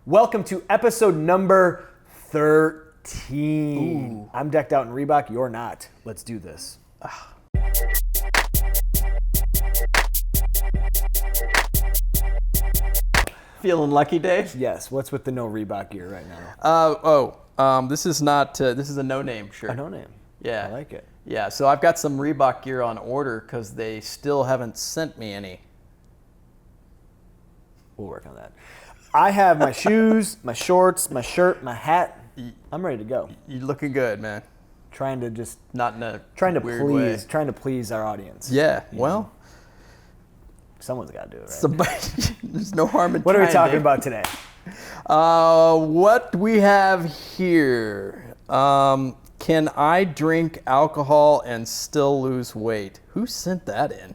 Welcome to episode number 13. Ooh. I'm decked out in Reebok, you're not. Let's do this. Feeling lucky, Dave? Yes. What's with the no Reebok gear right now? This is not, this is a no-name shirt. A no-name. Yeah. I like it. Yeah, so I've got some Reebok gear on order because they still haven't sent me any. We'll work on that. I have my shoes, my shorts, my shirt, my hat. I'm ready to go. You're looking good, man. Trying to please our audience. Yeah, well. Someone's got to do it, right? There's no harm in What are we talking about today? What we have here. Can I drink alcohol and still lose weight? Who sent that in?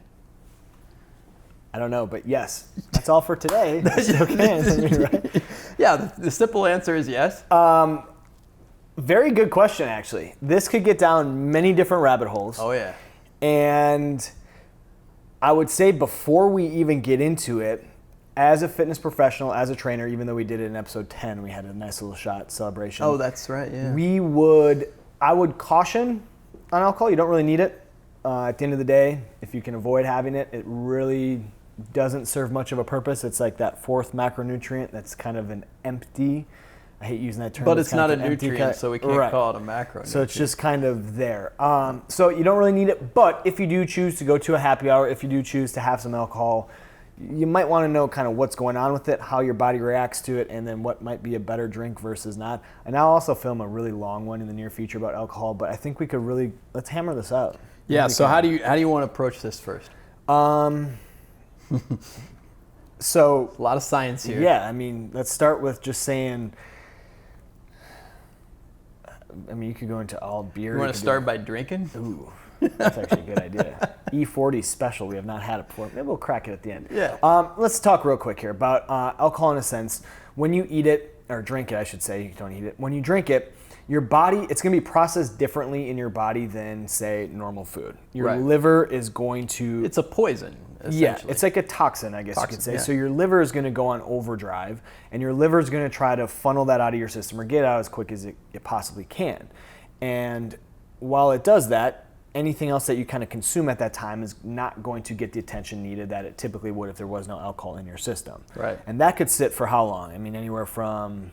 I don't know, but yes. That's all for today. Still can, right? Yeah, the simple answer is yes. Very good question, actually. This could get down many different rabbit holes. Oh, yeah. And I would say before we even get into it, as a fitness professional, as a trainer, even though we did it in episode 10, we had a nice little shot celebration. Oh, that's right, yeah. I would caution on alcohol. You don't really need it. At the end of the day, if you can avoid having it, it really doesn't serve much of a purpose. It's like that fourth macronutrient that's kind of an empty. I hate using that term. But it's not a nutrient, so we can't call it a macronutrient. So it's just kind of there. So you don't really need it. But if you do choose to go to a happy hour, if you do choose to have some alcohol, you might want to know kind of what's going on with it, how your body reacts to it, and then what might be a better drink versus not. And I'll also film a really long one in the near future about alcohol, but I think we could really, let's hammer this out. Yeah, so how do you want to approach this first? So a lot of science here. Yeah, I mean, let's start with just saying, I mean, you could go into all beer. You want to start by drinking? Ooh, that's actually a good idea. E40 special, we have not had it before. Maybe we'll crack it at the end. Yeah. Let's talk real quick here about alcohol in a sense. When you eat it, or drink it, I should say, you don't eat it. When you drink it, your body, it's going to be processed differently in your body than, say, normal food. Your liver is going to... It's a poison, essentially. Yeah, it's like a toxin, I guess you could say. Yeah. So your liver is going to go on overdrive, and your liver is going to try to funnel that out of your system or get it out as quick as it possibly can. And while it does that, anything else that you kind of consume at that time is not going to get the attention needed that it typically would if there was no alcohol in your system. Right. And that could sit for how long? I mean, anywhere from...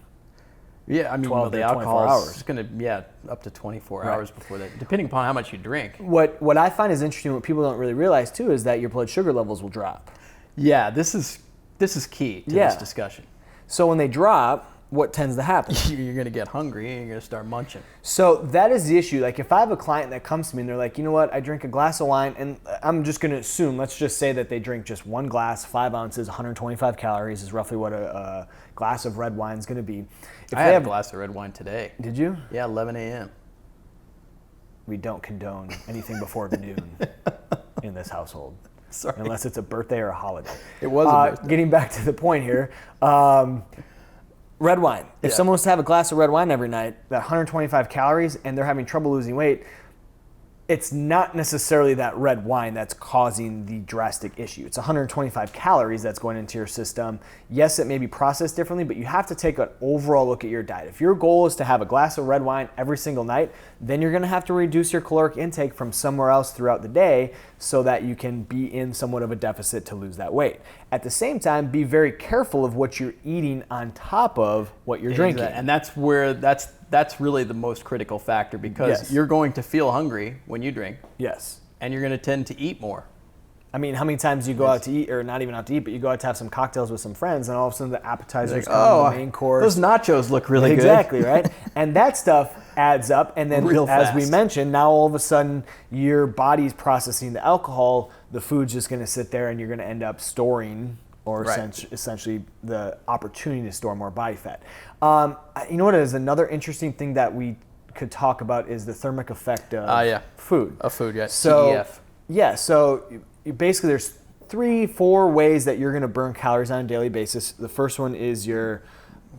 Yeah, I mean, 12 the to 24 alcohol hours. is going to, up to 24 hours before that, depending upon how much you drink. What I find is interesting, what people don't really realize too, is that your blood sugar levels will drop. Yeah, this is key to this discussion. So when they drop, what tends to happen? You're going to get hungry and you're going to start munching. So that is the issue. Like if I have a client that comes to me and they're like, you know what, I drink a glass of wine, and I'm just going to assume, let's just say that they drink just one glass, 5 ounces, 125 calories is roughly what a glass of red wine is going to be. I had a glass of red wine today. Did you? Yeah, 11 a.m. We don't condone anything before noon in this household. Sorry. Unless it's a birthday or a holiday. It was a birthday. Getting back to the point here, red wine. If someone was to have a glass of red wine every night, that 125 calories, and they're having trouble losing weight, it's not necessarily that red wine that's causing the drastic issue. It's 125 calories that's going into your system. Yes, it may be processed differently, but you have to take an overall look at your diet. If your goal is to have a glass of red wine every single night, then you're going to have to reduce your caloric intake from somewhere else throughout the day so that you can be in somewhat of a deficit to lose that weight. At the same time, be very careful of what you're eating on top of what you're drinking. And that's where that's really the most critical factor, because you're going to feel hungry when you drink. Yes. And you're going to tend to eat more. I mean, how many times do you go out to eat, or not even out to eat, but you go out to have some cocktails with some friends, and all of a sudden the appetizers come, the main course. Those nachos look really good. Exactly, right? And that stuff adds up, and then as we mentioned, now all of a sudden your body's processing the alcohol, the food's just going to sit there, and you're going to end up storing, or essentially the opportunity to store more body fat. You know what is another interesting thing that we could talk about is the thermic effect of food. Of food, yes. So, TEF. Yeah, so basically there's 3-4 ways that you're going to burn calories on a daily basis. The first one is your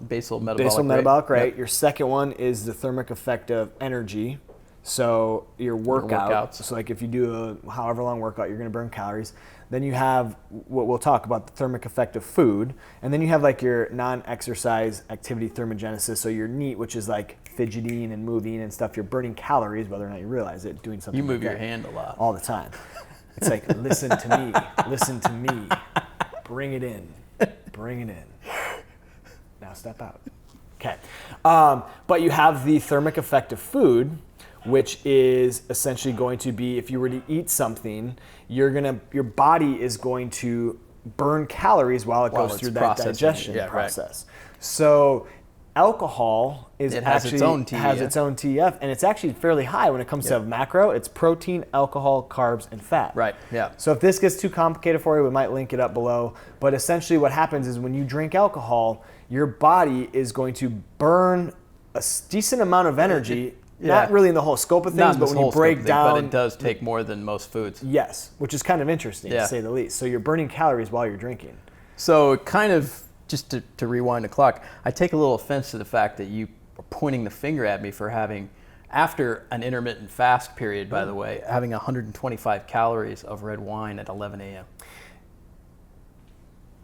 basal metabolic rate. Yep. Your second one is the thermic effect of energy. So your workouts. So like if you do a however long workout, you're going to burn calories. Then you have what we'll talk about, the thermic effect of food. And then you have like your non-exercise activity thermogenesis. So your NEAT, which is like fidgeting and moving and stuff. You're burning calories, whether or not you realize it, doing something You move like your that hand a lot. all the time. It's like, listen to me, listen to me. Bring it in, bring it in. Now step out. Okay. But you have the thermic effect of food, which is essentially going to be, if you were to eat something, your body is going to burn calories while it goes through that digestion process. Right. So alcohol has its own TEF, and it's actually fairly high when it comes to macro. It's protein, alcohol, carbs, and fat. Right. Yeah. So if this gets too complicated for you, we might link it up below. But essentially what happens is when you drink alcohol, your body is going to burn a decent amount of energy. Not really in the whole scope of things, but when you break down... But it does take more than most foods. Yes, which is kind of interesting, to say the least. So you're burning calories while you're drinking. So kind of, just to rewind the clock, I take a little offense to the fact that you are pointing the finger at me for having, after an intermittent fast period, by the way, having 125 calories of red wine at 11 a.m.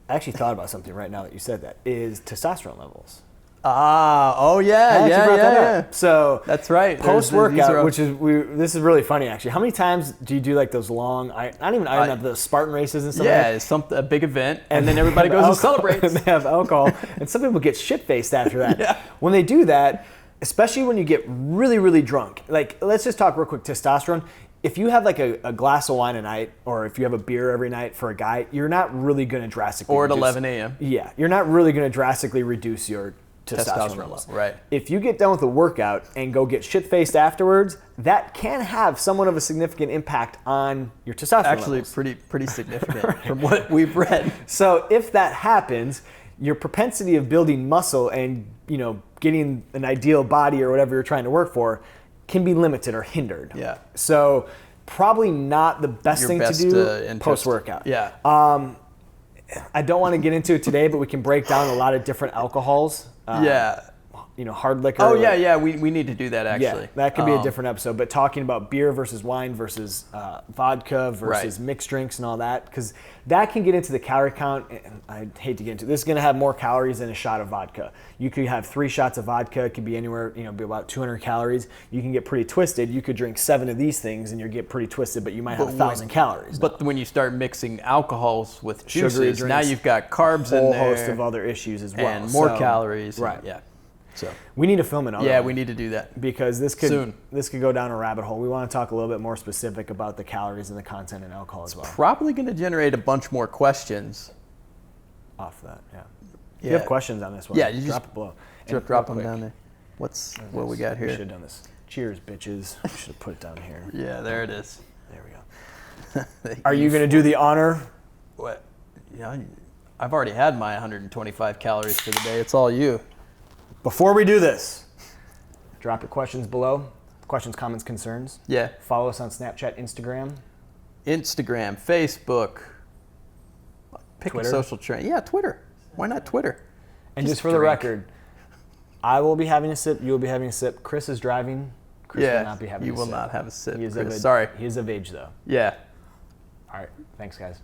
I actually thought about something right now that you said that, is testosterone levels. Yeah. So that's right. Post-workout, this is really funny actually. How many times do you do like those long, the Spartan races and stuff? Yeah, it's a big event, and then everybody goes and celebrates. And they have alcohol, and some people get shit-faced after that. When they do that, especially when you get really, really drunk. Like, let's just talk real quick testosterone. If you have like a glass of wine a night, or if you have a beer every night for a guy, you're not really going to drastically Or at 11 a.m. Yeah, you're not really going to drastically reduce your testosterone levels. Right. If you get done with a workout and go get shit-faced afterwards, that can have somewhat of a significant impact on your testosterone levels. Pretty significant from what we've read. So if that happens, your propensity of building muscle and getting an ideal body or whatever you're trying to work for can be limited or hindered. Yeah. So probably not the best thing to do post-workout. Yeah. I don't want to get into it today, but we can break down a lot of different alcohols. Hard liquor. Oh, yeah. We need to do that, actually. Yeah, that could be a different episode. But talking about beer versus wine versus vodka versus mixed drinks and all that, because that can get into the calorie count. And I hate to get into this. Is going to have more calories than a shot of vodka. You could have 3 shots of vodka. It could be anywhere, be about 200 calories. You can get pretty twisted. You could drink 7 of these things and you get pretty twisted, but you might have 1,000 calories. But when you start mixing alcohols with juices, now you've got carbs in there. A whole host of other issues as well. And more calories. Right. Yeah. So we need to film another. Yeah, we need to do that because this could go down a rabbit hole. We want to talk a little bit more specific about the calories and the content in alcohol as well. Probably going to generate a bunch more questions. Off that, yeah. If you have questions on this one, you just drop it below. Drop them down there. What we got here? We should have done this. Cheers, bitches. We should have put it down here. Yeah, there it is. There we go. Are you going to do the honor? What? Yeah, I've already had my 125 calories for the day. It's all you. Before we do this, drop your questions below. Questions, comments, concerns. Yeah. Follow us on Snapchat, Instagram, Facebook. Pick Twitter. a social trend. Yeah, Twitter. Why not Twitter? And just for the record, I will be having a sip. You will be having a sip. Chris is driving. Chris will not be having a sip. You will not have a sip. Sorry. He is of age, though. Yeah. All right. Thanks, guys.